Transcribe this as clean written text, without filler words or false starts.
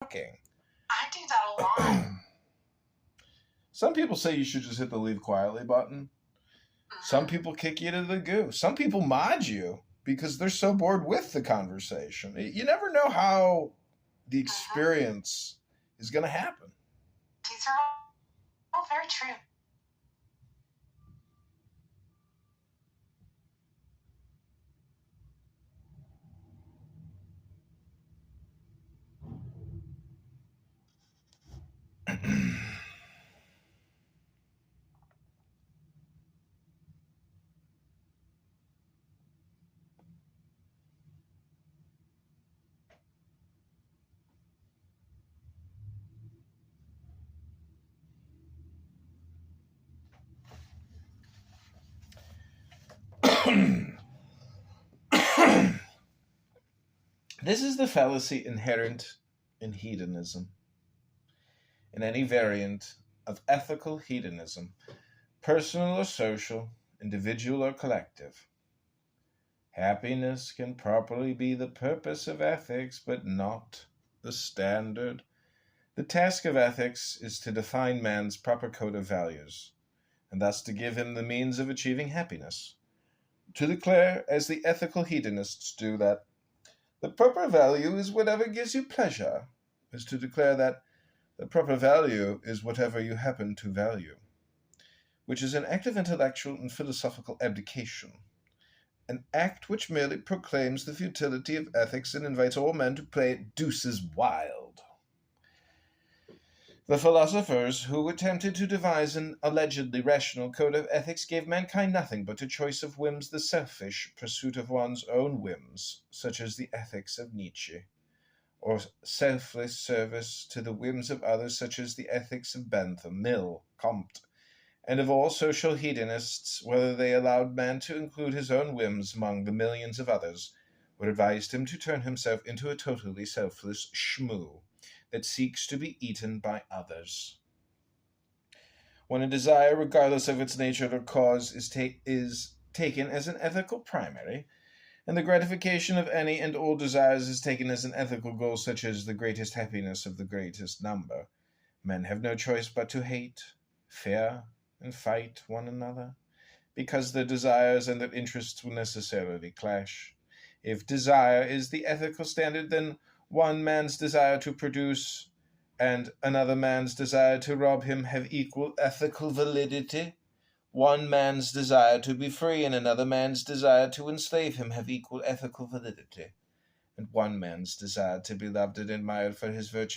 talking. I do that a lot. Some people say you should just hit the leave quietly button. Some people kick you to the goo. Some people mod you because they're so bored with the conversation. You never know how the experience is going to happen. These are all very true. This is the fallacy inherent in hedonism, in any variant of ethical hedonism, personal or social, individual or collective. Happiness can properly be the purpose of ethics, but not the standard. The task of ethics is to define man's proper code of values, and thus to give him the means of achieving happiness. To declare, as the ethical hedonists do, that the proper value is whatever gives you pleasure, is to declare that the proper value is whatever you happen to value, which is an act of intellectual and philosophical abdication, an act which merely proclaims the futility of ethics and invites all men to play deuces wild. The philosophers who attempted to devise an allegedly rational code of ethics gave mankind nothing but a choice of whims, the selfish pursuit of one's own whims, such as the ethics of Nietzsche, or selfless service to the whims of others, such as the ethics of Bentham, Mill, Comte, and of all social hedonists, whether they allowed man to include his own whims among the millions of others, or advised him to turn himself into a totally selfless shmoo that seeks to be eaten by others. When a desire, regardless of its nature or cause, is taken as an ethical primary, and the gratification of any and all desires is taken as an ethical goal, such as the greatest happiness of the greatest number, men have no choice but to hate, fear, and fight one another, because their desires and their interests will necessarily clash. If desire is the ethical standard, then one man's desire to produce and another man's desire to rob him have equal ethical validity. One man's desire to be free and another man's desire to enslave him have equal ethical validity. And one man's desire to be loved and admired for his virtue